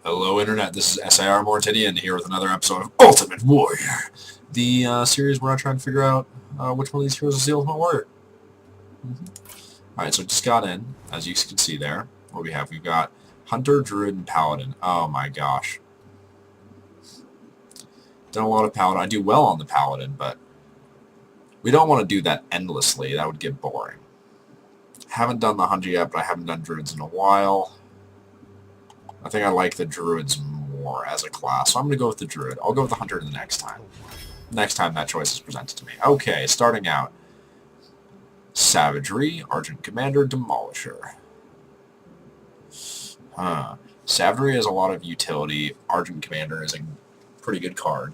Hello, Internet. This is SaR Mortidian here with another episode of Ultimate Warrior, the series where I try to figure out which one of these heroes is the Ultimate Warrior. Alright, so just got in, as you can see there. What we have? We've got Hunter, Druid, and Paladin. Oh my gosh. Done a lot of Paladin. I do well on the Paladin, but we don't want to do that endlessly. That would get boring. Haven't done the Hunter yet, but I haven't done Druids in a while. I think I like the Druids more as a class, so I'm going to go with the Druid. I'll go with the Hunter the next time. Next time that choice is presented to me. Okay, starting out. Savagery, Argent Commander, Demolisher. Savagery has a lot of utility. Argent Commander is a pretty good card.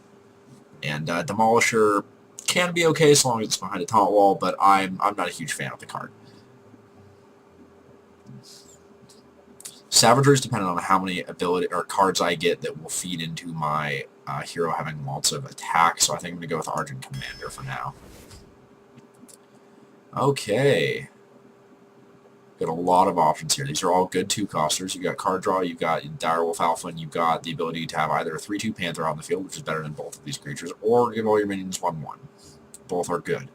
And Demolisher can be okay as long as it's behind a taunt wall, but I'm not a huge fan of the card. Savagery is dependent on how many ability or cards I get that will feed into my hero having lots of attack, so I think I'm going to go with Argent Commander for now. Okay. Got a lot of options here. These are all good two-costers. You've got card draw, you've got Direwolf Alpha, and you've got the ability to have either a 3-2 Panther on the field, which is better than both of these creatures, or give all your minions 1-1. Both are good.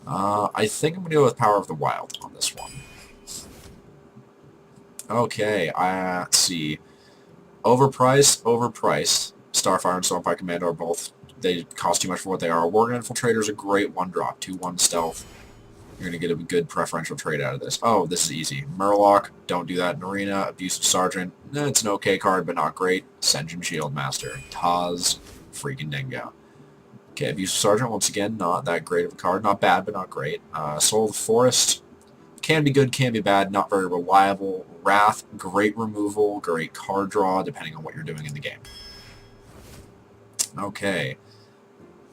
I think I'm going to go with Power of the Wild on this one. Okay, let's see. Overpriced. Starfire and Stormfire Commando are both, they cost too much for what they are. Worgen Infiltrator is a great 1-drop, 2-1 stealth. You're going to get a good preferential trade out of this. Oh, this is easy. Murloc, don't do that in Arena. Abusive Sergeant, it's an okay card, but not great. Sen'jin Shieldmaster. Taz, freaking dingo. Okay, Abusive Sergeant, once again, not that great of a card. Not bad, but not great. Soul of the Forest, can be good, can be bad, not very reliable. Wrath, great removal, great card draw, depending on what you're doing in the game. Okay.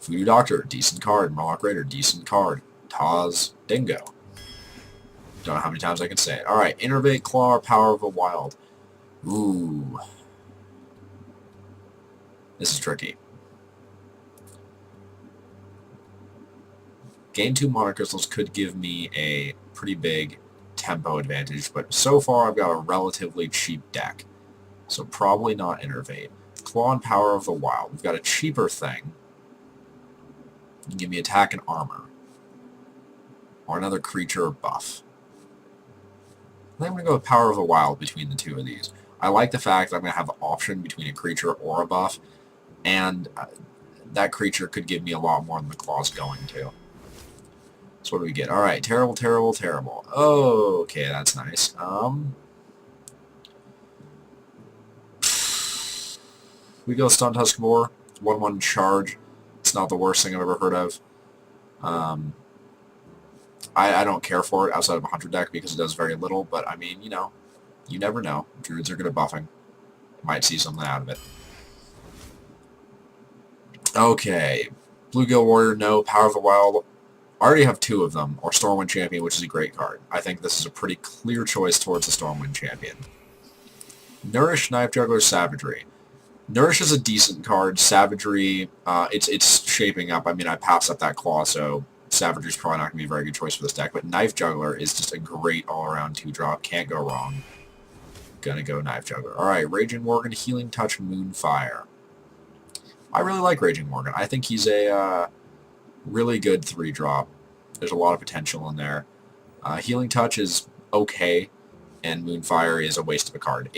Voodoo Doctor, decent card. Murloc Raider, decent card. Taz, dingo. Don't know how many times I can say it. Alright, Innervate, Claw, or Power of the Wild. Ooh. This is tricky. Gain 2 Mana Crystals could give me a pretty big tempo advantage, but so far I've got a relatively cheap deck. So probably not Innervate. Claw and Power of the Wild. We've got a cheaper thing. You can give me attack and armor. Or another creature or buff. I think I'm going to go with Power of the Wild between the two of these. I like the fact that I'm going to have the option between a creature or a buff, and that creature could give me a lot more than the Claw's going to. So what do we get? Alright, terrible. Oh, okay, that's nice. We go Stun Tuskabor. 1-1 charge. It's not the worst thing I've ever heard of. I don't care for it outside of a Hunter deck because it does very little, but I mean, you know, you never know. Druids are good at buffing. Might see something out of it. Okay. Bluegill Warrior, no. Power of the Wild. I already have 2 of them, or Stormwind Champion, which is a great card. I think this is a pretty clear choice towards the Stormwind Champion. Nourish, Knife Juggler, Savagery. Nourish is a decent card. Savagery, it's shaping up. I mean, I passed up that Claw, so Savagery is probably not going to be a very good choice for this deck, but Knife Juggler is just a great all-around 2-drop. Can't go wrong. Gonna go Knife Juggler. Alright, Raging Worgen, Healing Touch, Moonfire. I really like Raging Worgen. I think he's a really good 3-drop. There's a lot of potential in there. Healing Touch is okay, and Moonfire is a waste of a card.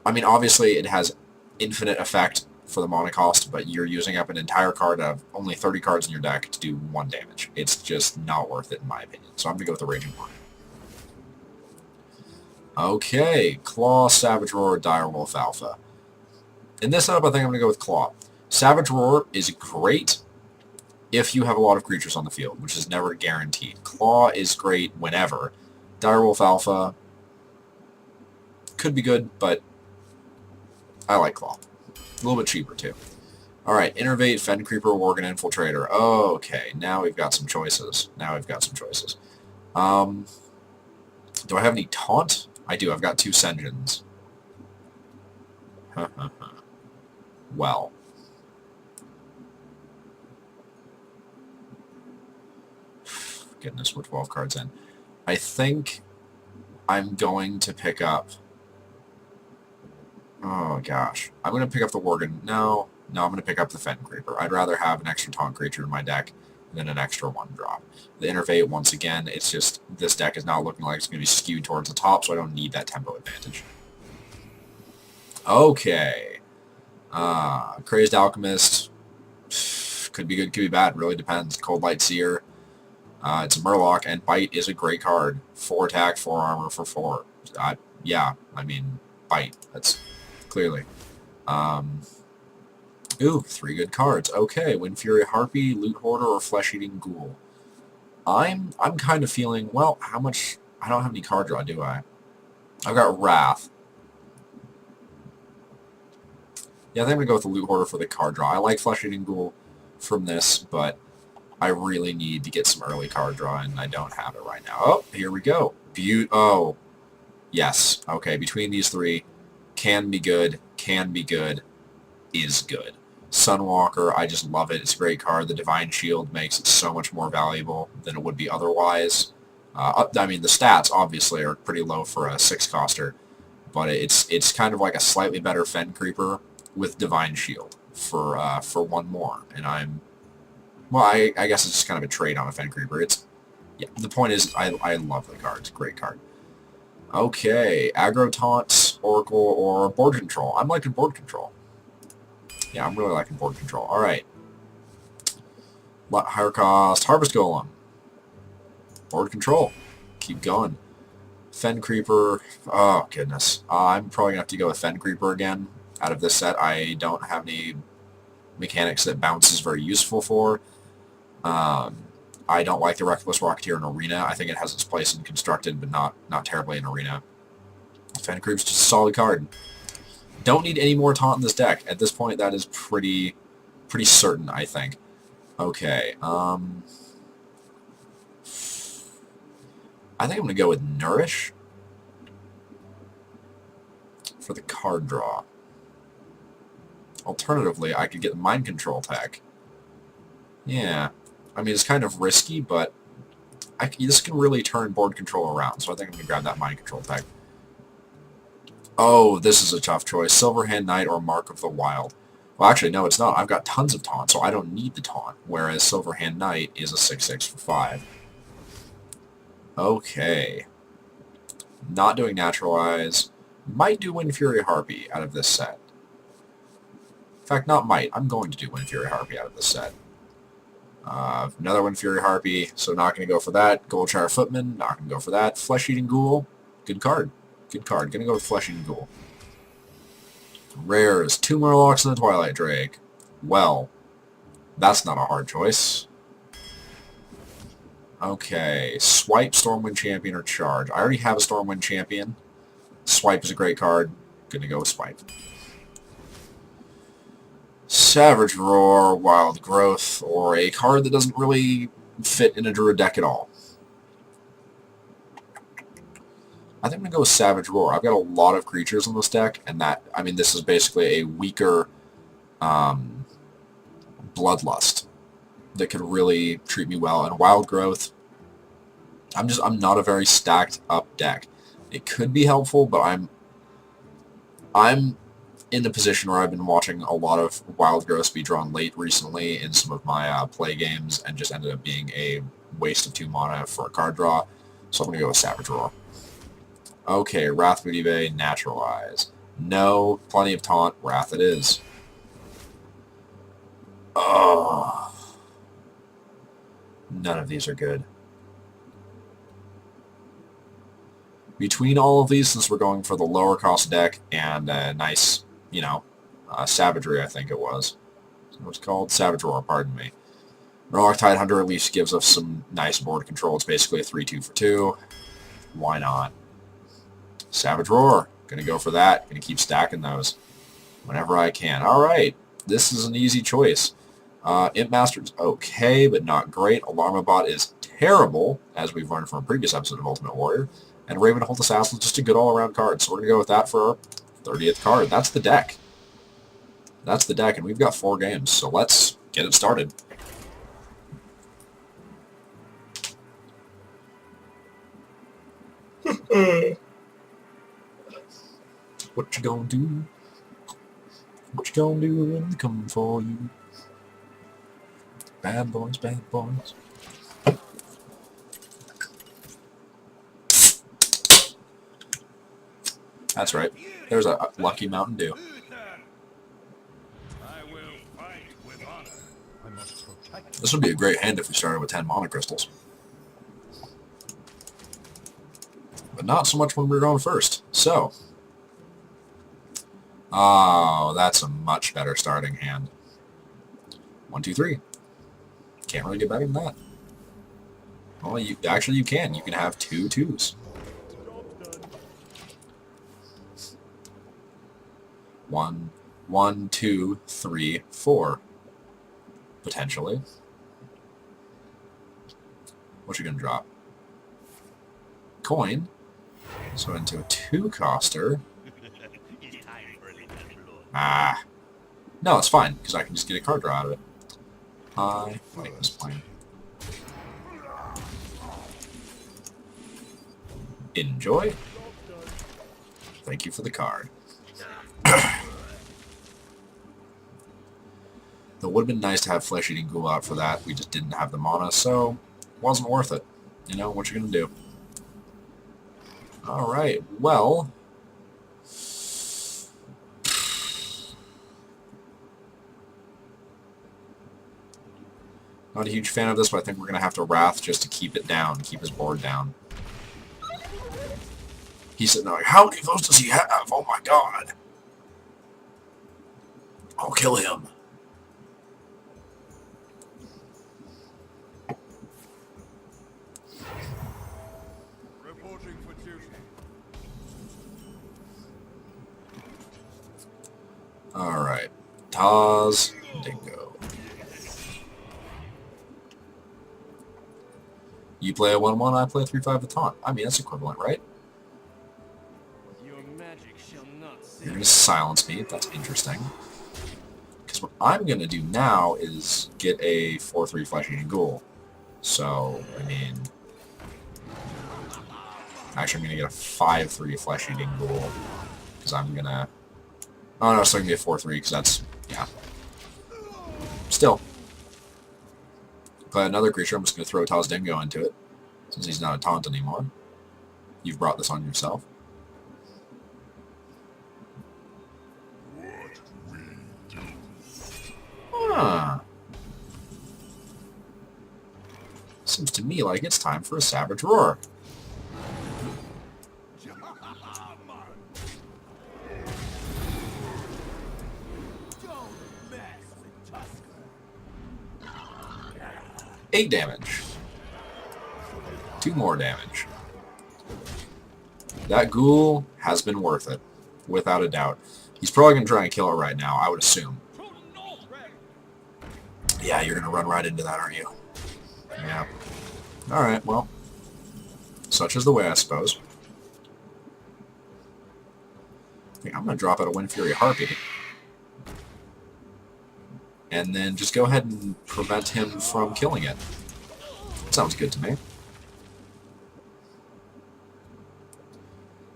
I mean, obviously it has infinite effect for the mana cost, but you're using up an entire card of only 30 cards in your deck to do 1 damage. It's just not worth it in my opinion. So I'm going to go with the Raging Worgen. Okay, Claw, Savage Roar, Direwolf Alpha. In this setup, I think I'm going to go with Claw. Savage Roar is great if you have a lot of creatures on the field, which is never guaranteed. Claw is great whenever. Direwolf Alpha could be good, but I like Claw. A little bit cheaper, too. Alright, Innervate, Fen Creeper, Worgen Infiltrator. Oh, okay, now we've got some choices. Do I have any Taunt? I do. I've got 2 Sen'jins. Well. Goodness, we're 12 cards in. I think I'm going to pick up Oh, gosh. I'm going to pick up the Worgen. No, I'm going to pick up the Fen Creeper. I'd rather have an extra taunt creature in my deck than an extra 1-drop. The Innervate, once again, it's just, this deck is not looking like it's going to be skewed towards the top, so I don't need that tempo advantage. Okay. Crazed Alchemist. Could be good, could be bad. Really depends. Cold Light Seer. It's a Murloc, and Bite is a great card. 4 attack, 4 armor for 4. Yeah, I mean, Bite. That's clearly. Ooh, 3 good cards. Okay, Wind Fury Harpy, Loot Hoarder, or Flesh Eating Ghoul. I'm kind of feeling, well, how much... I don't have any card draw, do I? I've got Wrath. Yeah, I think I'm going to go with the Loot Hoarder for the card draw. I like Flesh Eating Ghoul from this, but I really need to get some early card draw, and I don't have it right now. Oh, here we go. Oh, yes. Okay, between these 3, can be good, is good. Sunwalker, I just love it. It's a great card. The Divine Shield makes it so much more valuable than it would be otherwise. I mean, the stats, obviously, are pretty low for a 6-coster, but it's kind of like a slightly better Fen Creeper with Divine Shield for 1 more. And well, I guess it's just kind of a trade on a Fen Creeper. Yeah, the point is, I love the card. It's a great card. Okay, Aggro Taunt, Oracle, or Board Control. I'm liking Board Control. Yeah, I'm really liking Board Control. Alright. Higher cost, Harvest Golem. Board Control. Keep going. Fen Creeper. Oh, goodness. I'm probably going to have to go with Fen Creeper again. Out of this set, I don't have any mechanics that Bounce is very useful for. I don't like the Reckless Rocketeer in Arena. I think it has its place in Constructed, but not terribly in Arena. Fen Creeper's just a solid card. Don't need any more taunt in this deck. At this point, that is pretty certain, I think. Okay, I think I'm going to go with Nourish for the card draw. Alternatively, I could get Mind Control tech. Yeah, I mean, it's kind of risky, but this can really turn Board Control around, so I think I'm going to grab that Mind Control tech. Oh, this is a tough choice. Silverhand Knight or Mark of the Wild. Well, actually, no, it's not. I've got tons of taunt, so I don't need the taunt, whereas Silverhand Knight is a 6/6 for 5. Okay. Not doing Naturalize. Might do Wind Fury Harpy out of this set. In fact, not might. I'm going to do Wind Fury Harpy out of this set. Another Wind Fury Harpy, so not going to go for that. Goldshire Footman, not going to go for that. Flesh Eating Ghoul, good card. Good card. Going to go with Flesh Eating Ghoul. Rares, 2 Murlocs and a Twilight Drake. Well, that's not a hard choice. Okay, Swipe, Stormwind Champion, or Charge. I already have a Stormwind Champion. Swipe is a great card. Going to go with Swipe. Savage Roar, Wild Growth, or a card that doesn't really fit in a Druid deck at all. I think I'm going to go with Savage Roar. I've got a lot of creatures in this deck, and I mean, this is basically a weaker Bloodlust that could really treat me well. And Wild Growth, I'm not a very stacked up deck. It could be helpful, but I'm in a position where I've been watching a lot of Wild Growth be drawn late recently in some of my play games, and just ended up being a waste of 2 mana for a card draw. So I'm going to go with Savage Roar. Okay, Wrath Booty Bay, Naturalize. No, plenty of taunt, Wrath it is. Oh. None of these are good. Between all of these, since we're going for the lower cost deck and a nice, Savagery, I think it was. What's it called? Savage Roar, pardon me. Murloc Tidehunter at least gives us some nice board control. It's basically a 3/2 for 2. Why not? Savage Roar. Gonna go for that. Gonna keep stacking those whenever I can. Alright. This is an easy choice. Imp Master's okay, but not great. Alarmabot is terrible, as we've learned from a previous episode of Ultimate Warrior. And Ravenhold Assassin is just a good all-around card. So we're gonna go with that for our 30th card. That's the deck. That's the deck, and we've got 4 games. So let's get it started. What you gonna do? What you gonna do when they come for you? Bad boys, bad boys. That's right. There's a lucky Mountain Dew. This would be a great hand if we started with 10 mana crystals. But not so much when we're going first. So. Oh, that's a much better starting hand. 1, 2, 3. Can't really get better than that. Well, you can. You can have 2 2s. 1, 1, 2, 3, 4. Potentially. What you gonna drop? Coin. So into a 2-coster. Ah. No, it's fine, because I can just get a card draw out of it. I like this plan. Enjoy. Thank you for the card. It would have been nice to have Flesh-Eating Ghoul out for that. We just didn't have the mana, so it wasn't worth it. You know, what you gonna do? Alright, well... Not a huge fan of this, but I think we're gonna have to Wrath just to keep it down, keep his board down. He's sitting there like, how many votes does he have? Oh my god! I'll kill him. Alright. Taz Dingo. You play a 1-1, I play a 3-5 with taunt. I mean, that's equivalent, right? You're going to silence me. That's interesting. Because what I'm going to do now is get a 4-3 Flesh-Eating Ghoul. So, I mean... Actually, I'm going to get a 5-3 Flesh-Eating Ghoul. Because I'm going to... Oh no, it's still going to be a 4-3, because that's... Yeah. Still. Play another creature, I'm just going to throw Taz Dingo into it. Since he's not a taunt anymore. You've brought this on yourself. Huh. Seems to me like it's time for a Savage Roar. Eight damage. 2 more damage. That ghoul has been worth it, without a doubt. He's probably going to try and kill it right now, I would assume. Yeah, you're going to run right into that, aren't you? Yeah. Alright, well. Such is the way, I suppose. I think I'm going to drop out a Wind Fury Harpy. And then just go ahead and prevent him from killing it. Sounds good to me.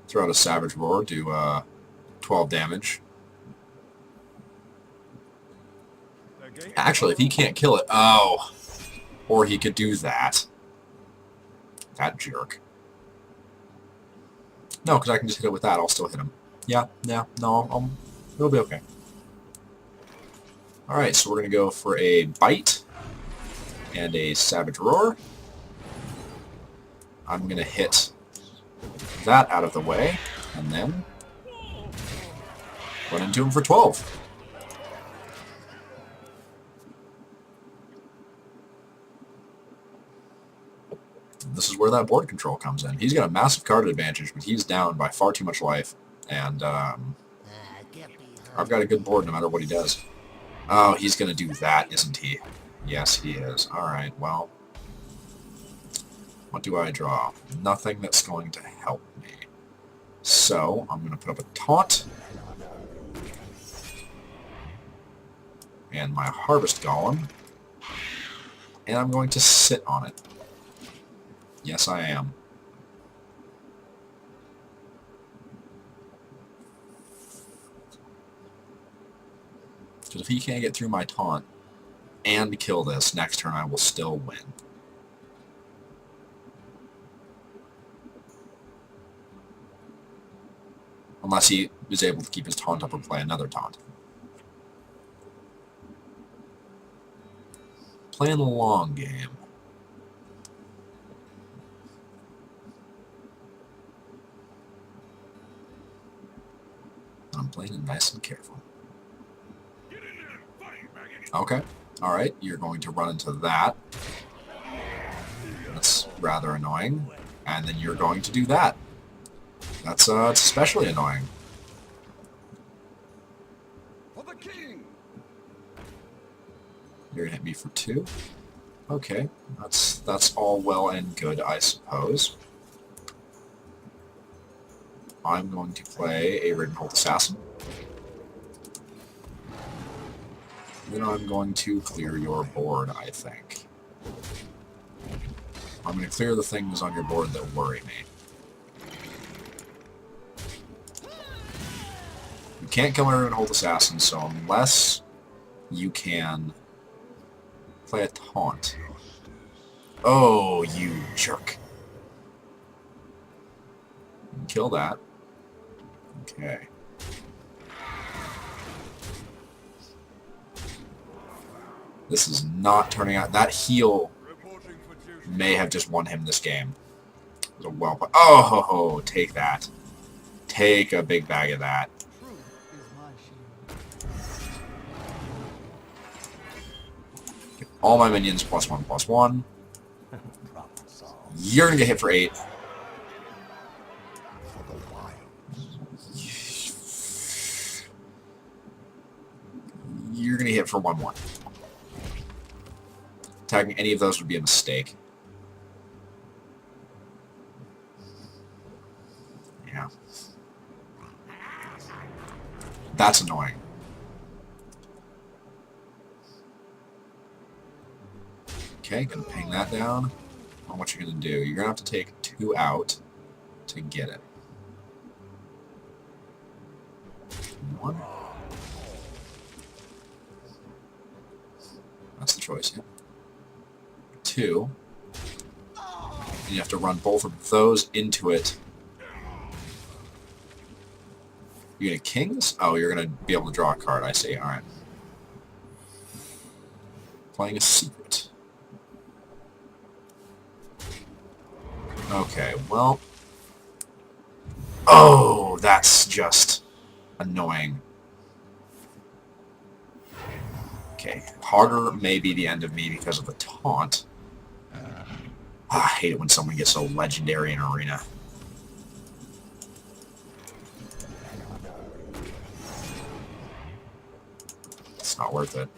Throw out a Savage Roar, do 12 damage. Actually, if he can't kill it... Oh! Or he could do that. That jerk. No, because I can just hit it with that. I'll still hit him. Yeah, no, it'll be okay. Alright, so we're going to go for a Bite and a Savage Roar. I'm going to hit that out of the way, and then run into him for 12. This is where that board control comes in. He's got a massive card advantage, but he's down by far too much life. And I've got a good board no matter what he does. Oh, he's going to do that, isn't he? Yes, he is. Alright, well. What do I draw? Nothing that's going to help me. So, I'm going to put up a taunt. And my Harvest Golem. And I'm going to sit on it. Yes, I am. Because if he can't get through my taunt and kill this, next turn I will still win. Unless he is able to keep his taunt up or play another taunt. Playing the long game. I'm playing it nice and careful. Okay. Alright, you're going to run into that. That's rather annoying. And then you're going to do that. That's it's especially annoying. You're gonna hit me for 2. Okay, that's all well and good, I suppose. I'm going to play a Riddenholt Assassin. Then I'm going to clear your board, I think. I'm going to clear the things on your board that worry me. You can't kill my Riddenholt Assassin, so unless you can play a taunt. Oh, you jerk. Kill that. Okay. This is not turning out. That heal may have just won him this game. It was a well played. Oh, ho, ho, take that. Take a big bag of that. All my minions +1/+1. You're gonna get hit for 8. You're gonna hit for 1/1. Attacking any of those would be a mistake. Yeah. That's annoying. Okay, gonna ping that down. On what you're gonna do. You're gonna have to take 2 out to get it. 1. That's the choice, yeah. 2. And you have to run both of those into it. You're gonna kings? Oh, you're gonna be able to draw a card. I see. Alright. Playing a secret. Okay, well... Oh, that's just annoying. Okay, Hogger may be the end of me because of the taunt. I hate it when someone gets so legendary in Arena. It's not worth it.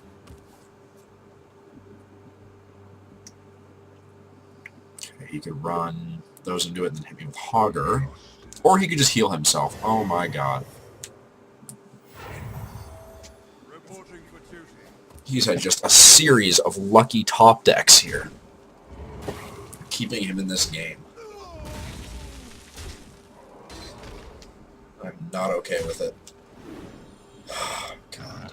Okay, he could run those into it and then hit me with Hogger. Or he could just heal himself. Oh my god. He's had just a series of lucky top decks here, keeping him in this game. I'm not okay with it. God.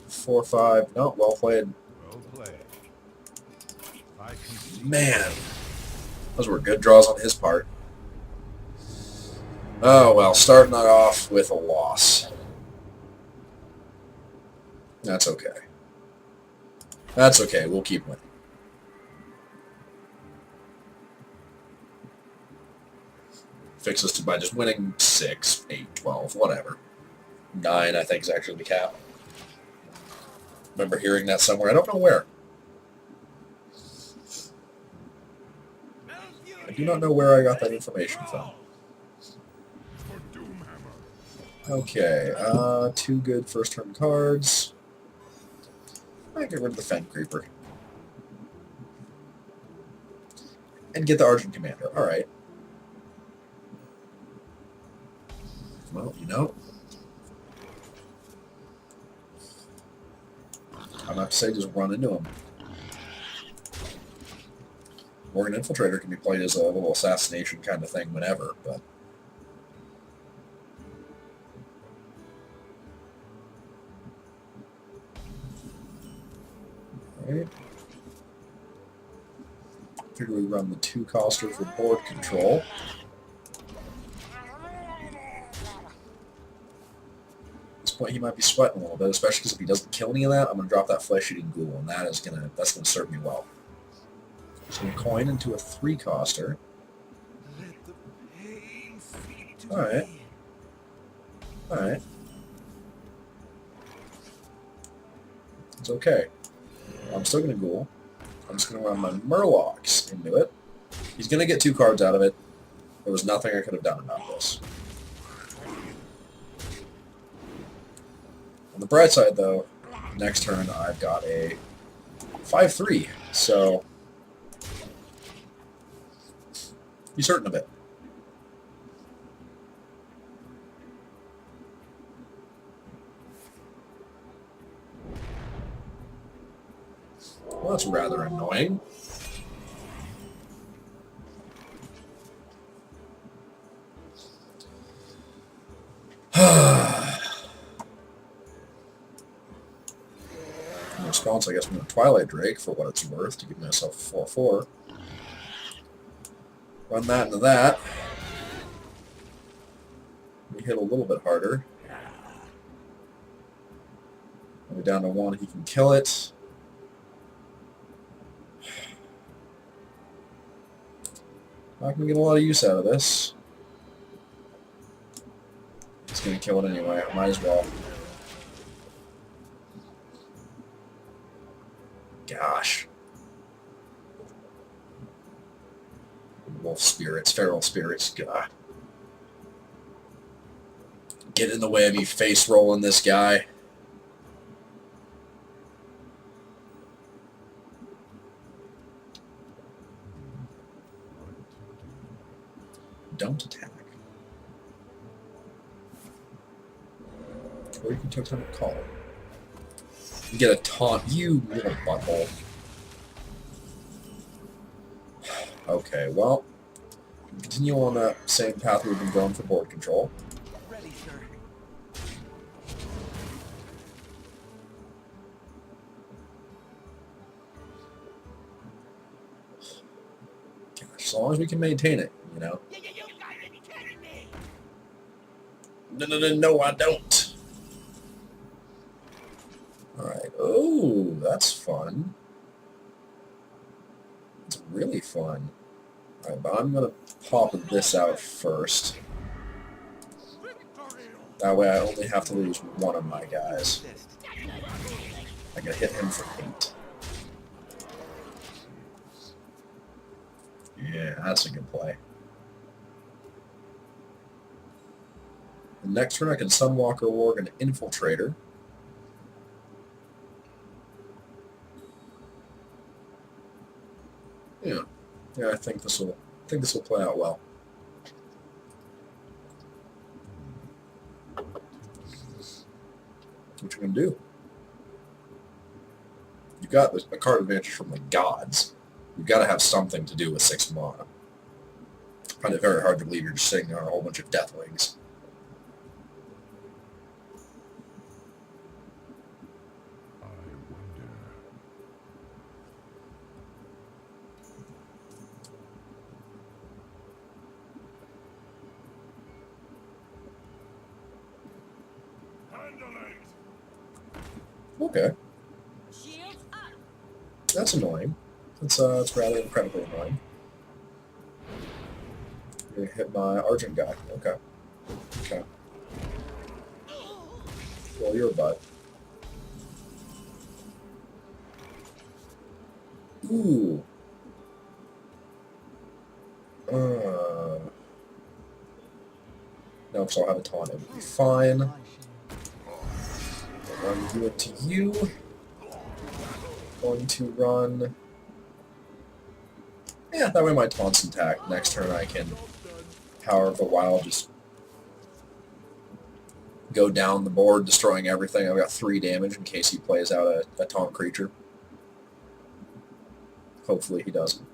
Four, 5. No, well played. Man, those were good draws on his part. Oh well, starting that off with a loss. That's okay. That's okay, we'll keep winning. Fix this by just winning 6, 8, 12, whatever. 9, I think, is actually the cap. Remember hearing that somewhere. I don't know where. I do not know where I got that information from. Okay, 2 good first turn cards. I get rid of the Fen Creeper. And get the Argent Commander. Alright. Well, you know. I'm about to say just run into him. Worgen Infiltrator can be played as a little assassination kind of thing whenever, but... Alright. Figure we run the 2-coster for board control. At this point he might be sweating a little bit, especially because if he doesn't kill any of that, I'm going to drop that flesh-eating ghoul, and that's going to serve me well. So we coin into a 3-coster. Alright. Alright. It's okay. I'm still going to ghoul. I'm just going to run my Murlocs into it. He's going to get 2 cards out of it. There was nothing I could have done about this. On the bright side, though, next turn I've got a 5-3, so he's hurting a bit. Well, that's rather annoying. In response, I guess I'm going to Twilight Drake for what it's worth to give myself a 4-4. Run that into that. We hit a little bit harder. We're down to 1, he can kill it. Not going to get a lot of use out of this. He's going to kill it anyway. I might as well. Gosh. Wolf spirits, feral spirits. God. Get in the way of me face rolling this guy. Don't attack. Or you can totem a call. You get a taunt, you little butthole. Okay, well, continue on that same path we've been going for board control. Ready, sir. Gosh, as long as we can maintain it, you know. You gotta be kidding me! No, I don't. Alright, oh, that's fun. It's really fun. Alright, but I'm going to pop this out first. That way I only have to lose one of my guys. I can hit him for 8. Yeah, that's a good play. The next turn I can Sunwalker Worgen Infiltrator. Yeah, I think this will play out well. What you gonna do? You got a card advantage from the gods. You've got to have something to do with 6 mana. I find it very hard to believe you're just sitting there on a whole bunch of Deathwings. Okay. That's annoying. It's rather incredibly annoying. You're gonna hit my Argent guy. Okay. Okay. Well, you're a butt. Ooh. No, because I'll have a taunt. It would be fine. I'm going to do it to you. Going to run... Yeah, that way my taunt's intact. Next turn I can Power of the Wild, just go down the board, destroying everything. I've got 3 damage in case he plays out a taunt creature. Hopefully he doesn't.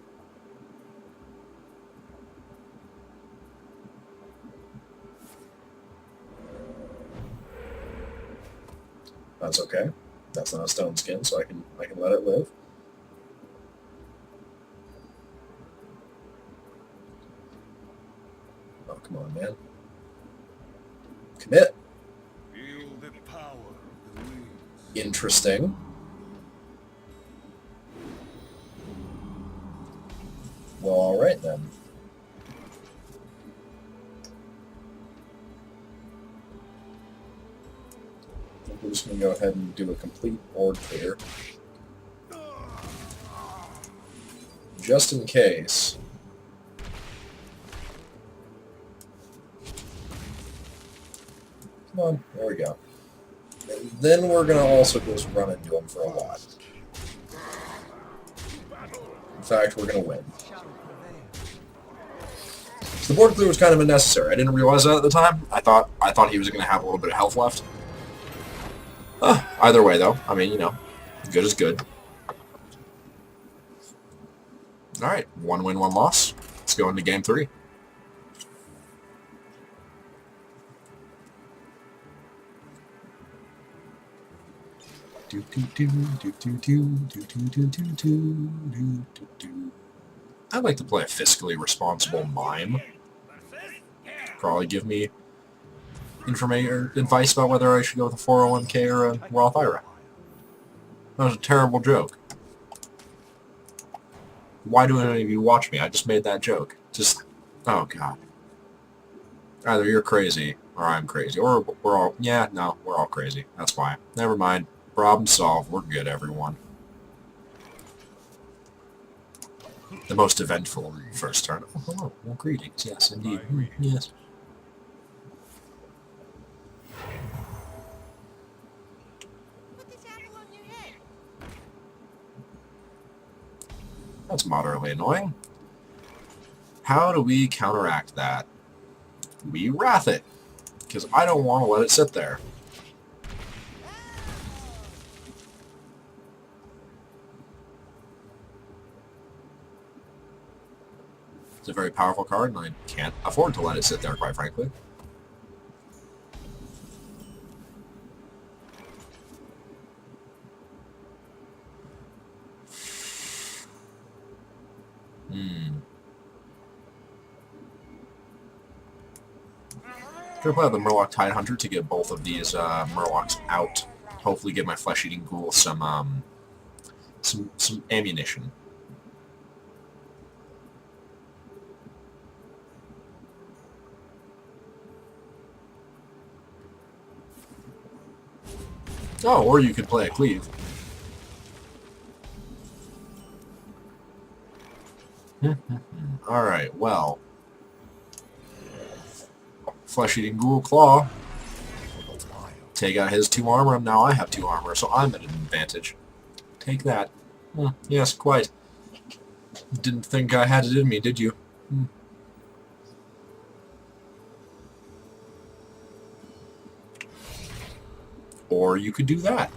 That's okay. That's not a stone skin, so I can let it live. Oh, come on, man. Commit. Feel the power of the wings. Interesting. Well, alright then. We're just going to go ahead and do a complete board clear. Just in case. Come on, there we go. And then we're going to also just run into him for a lot. In fact, we're going to win. So the board clear was kind of unnecessary. I didn't realize that at the time. I thought he was going to have a little bit of health left. Either way, though, I mean, you know, good is good. All right, 1 win, 1 loss. Let's go into game 3. I'd like to play a fiscally responsible mime. Probably give me information or advice about whether I should go with a 401k or a Roth IRA. That was a terrible joke. Why do any of you watch me? I just made that joke. Just, oh god. Either you're crazy or I'm crazy, or we're all, yeah, no, we're all crazy. That's why. Never mind. Problem solved. We're good, everyone. The most eventful first turn. Oh, hello. Well, greetings. Yes, indeed. Yes. That's moderately annoying. How do we counteract that? We wrath it. Because I don't want to let it sit there. It's a very powerful card, and I can't afford to let it sit there, quite frankly. Should I play the Murloc Tidehunter to get both of these Murlocs out? Hopefully give my flesh-eating ghoul some ammunition. Oh, or you could play a cleave. Alright, well. Flesh-eating ghoul claw. Take out his 2 armor, and now I have 2 armor, so I'm at an advantage. Take that. Yes, quite. Didn't think I had it in me, did you? Or you could do that.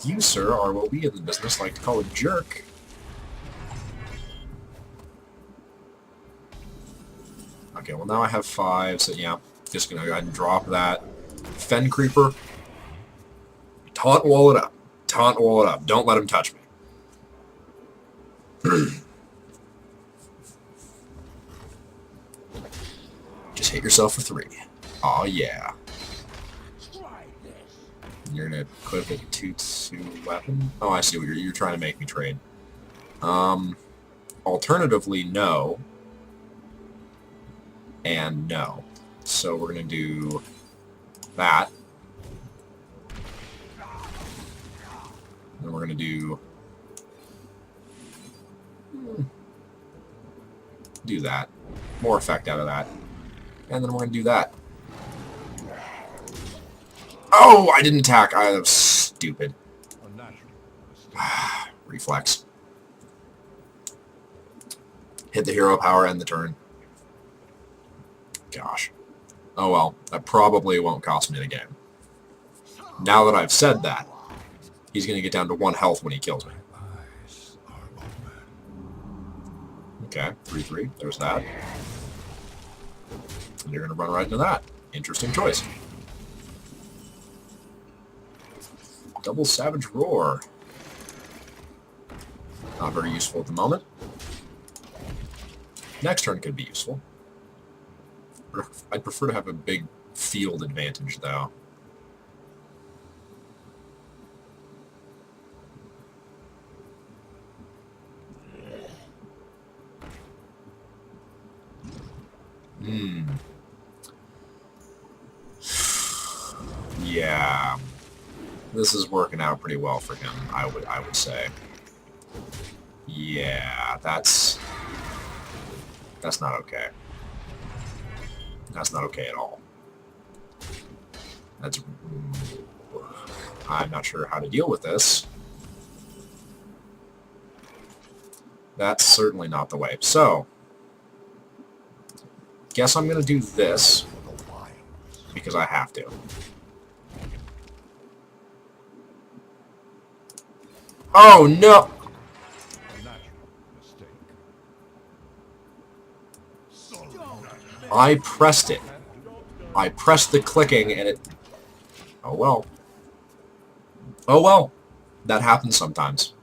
You, sir, are what we in the business like to call a jerk. Okay, well now I have 5, so yeah, just gonna go ahead and drop that. Fen Creeper. Taunt wall it up. Taunt wall it up. Don't let him touch me. Just hit yourself for 3. Aw, yeah. You're gonna equip a 2-2 weapon? Oh, I see what you're trying to make me trade. Alternatively, no. And no. So we're gonna do that. And we're gonna do that. More effect out of that. And then we're gonna do that. Oh, I didn't attack. I was stupid. Reflex. Hit the hero power, end the turn. Gosh. Oh well, that probably won't cost me the game. Now that I've said that, he's going to get down to 1 health when he kills me. Okay, 3-3. There's that. And you're going to run right into that. Interesting choice. Double Savage Roar. Not very useful at the moment. Next turn could be useful. I'd prefer to have a big field advantage, though. Yeah. This is working out pretty well for him, I would say. Yeah, that's not okay. That's not okay at all. That's... I'm not sure how to deal with this. That's certainly not the way. So, guess I'm going to do this because I have to. Oh, no! I pressed it. I pressed the clicking and it... Oh, well. Oh, well. That happens sometimes.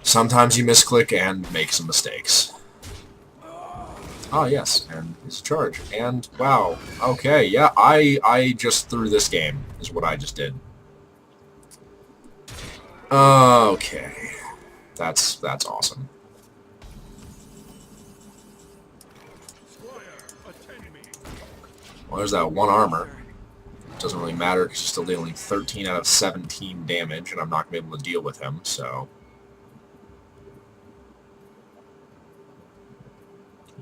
Sometimes you misclick and make some mistakes. Ah, yes, and it's a charge. And, wow, okay, yeah, I just threw this game, is what I just did. Okay. That's awesome. Well, there's that one armor. Doesn't really matter because he's still dealing 13 out of 17 damage, and I'm not going to be able to deal with him, so...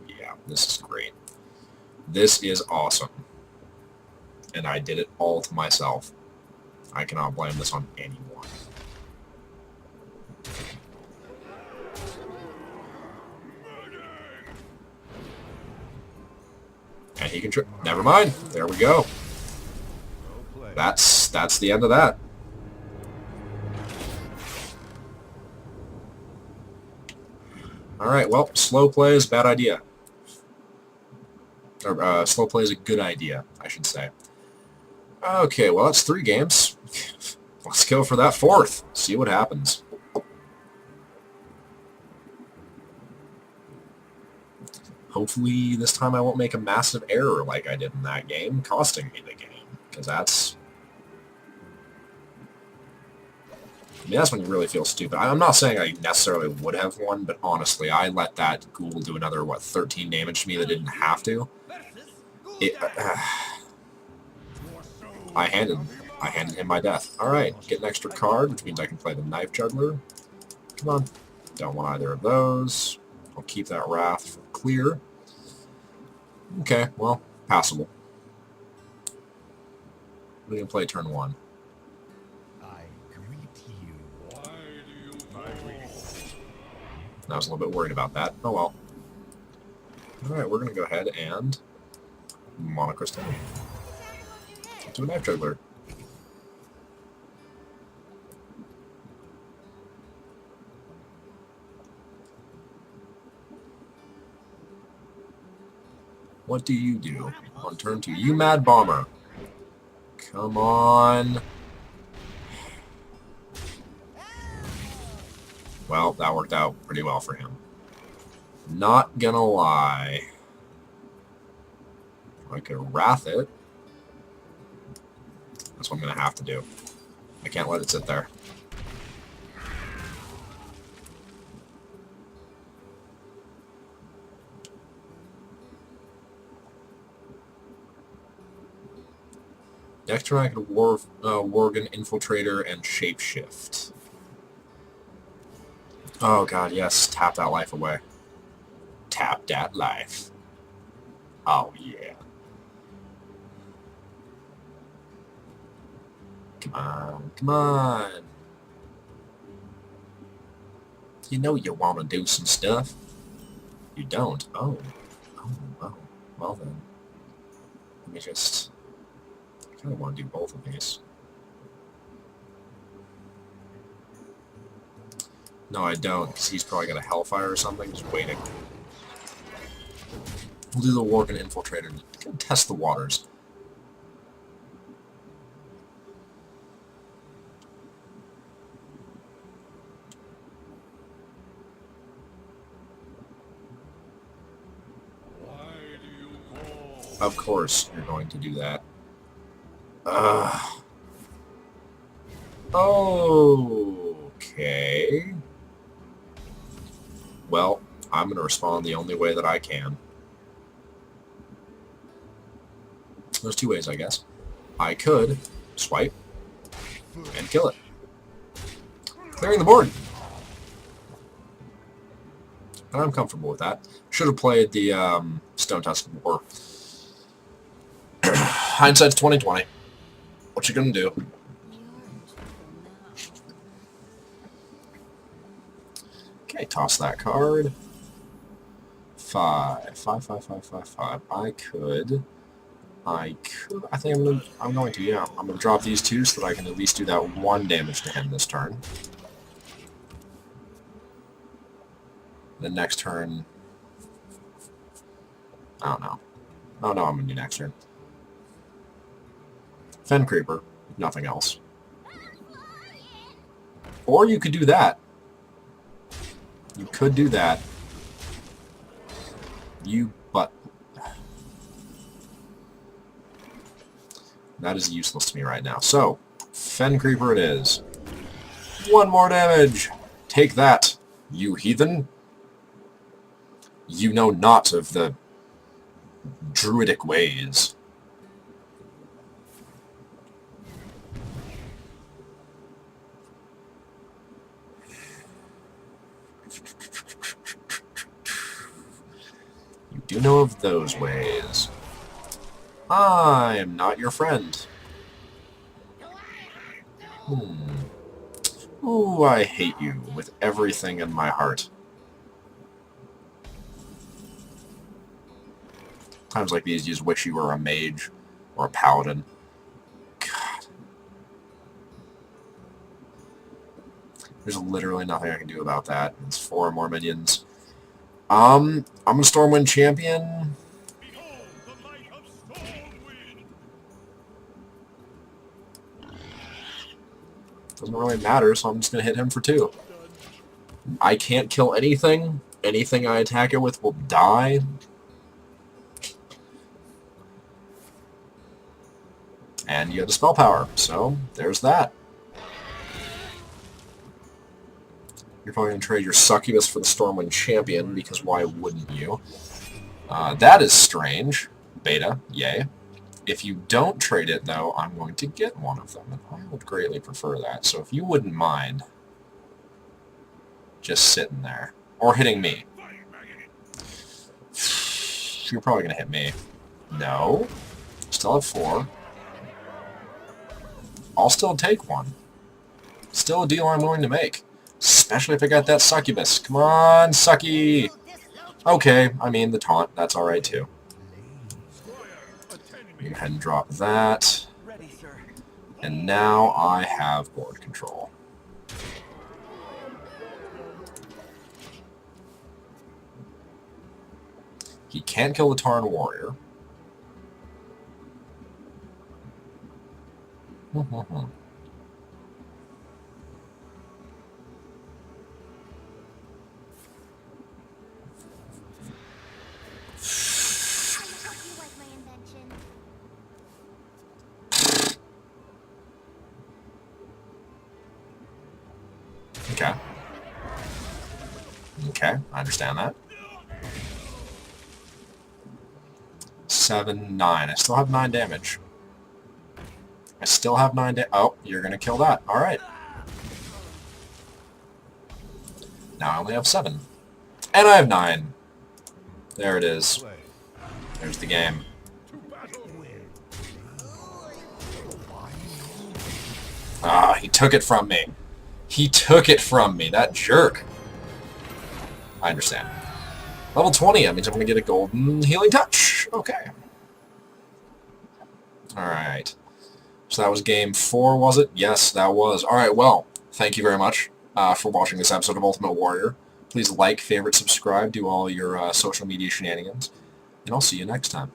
Yeah, this is great. This is awesome. And I did it all to myself. I cannot blame this on anyone. And he can trip. Never mind. There we go. That's the end of that. Alright, well, slow play is a bad idea. Or, slow play is a good idea, I should say. Okay, well, that's 3 games. Let's go for that 4th. See what happens. Hopefully, this time I won't make a massive error like I did in that game, costing me the game. Because that's... I mean, that's when you really feel stupid. I'm not saying I necessarily would have won, but honestly, I let that ghoul do another, 13 damage to me that didn't have to. I handed him my death. Alright, get an extra card, which means I can play the Knife Juggler. Come on. Don't want either of those. I'll keep that Wrath for clear. Okay, well, passable. We can play turn 1. I was a little bit worried about that. Oh well. Alright, we're going to go ahead and Monocrystal to a Knife Juggler. What do you do on turn 2? You Mad Bomber. Come on. Well, that worked out pretty well for him. Not gonna lie. I could Wrath it. That's what I'm gonna have to do. I can't let it sit there. Next turn I could Worgen, Infiltrator, and Shapeshift. Oh god, yes. Tap that life away. Tap that life. Oh yeah. Come on, come on. You know you want to do some stuff. You don't. Oh. Oh. Well then. Let me just... I kind of want to do both of these. No, I don't, because he's probably got a Hellfire or something, just waiting. We'll do the Worgen Infiltrator and test the waters. Why do you call? Of course you're going to do that. Okay. Well, I'm going to respond the only way that I can. There's two ways, I guess. I could swipe and kill it. Clearing the board. And I'm comfortable with that. Should have played the Stone Tusk War. Hindsight's 20/20. What you gonna do? Okay, toss that card. 5. 5, 5, 5, 5, 5. I could. I think I'm going to, yeah. I'm gonna drop these two so that I can at least do that 1 damage to him this turn. The next turn, I don't know. Oh no, I'm gonna do next turn. Fen Creeper, nothing else. Or you could do that. You could do that. But that is useless to me right now. So, Fen Creeper it is. 1 more damage. Take that, you heathen. You know not of the druidic ways. You do know of those ways. I am not your friend. Ooh, I hate you with everything in my heart. Times like these, you just wish you were a mage or a paladin. God. There's literally nothing I can do about that. It's 4 more minions. I'm a Stormwind champion. Behold the might of Stormwind! Doesn't really matter, so I'm just gonna hit him for 2. I can't kill anything. Anything I attack it with will die. And you have the spell power, so there's that. You're probably going to trade your Succubus for the Stormwind Champion, because why wouldn't you? That is strange. Beta, yay. If you don't trade it, though, I'm going to get one of them, and I would greatly prefer that. So if you wouldn't mind just sitting there, or hitting me. You're probably going to hit me. No. Still have 4. I'll still take 1. Still a deal I'm willing to make. Especially if I got that Succubus. Come on, Sucky! Okay, I mean the taunt. That's alright too. Go ahead and drop that. And now I have board control. He can't kill the Tarn Warrior. Okay. Okay, I understand that. 7, 9. I still have 9 damage. I still have 9 damage. Oh, you're gonna kill that. Alright. Now I only have 7. And I have 9. There it is. There's the game. Ah, he took it from me. He took it from me, that jerk. I understand. Level 20, that means I'm going to get a golden healing touch. Okay. Alright. So that was game 4, was it? Yes, that was. Alright, well, thank you very much for watching this episode of Ultimate Warrior. Please like, favorite, subscribe, do all your social media shenanigans, and I'll see you next time.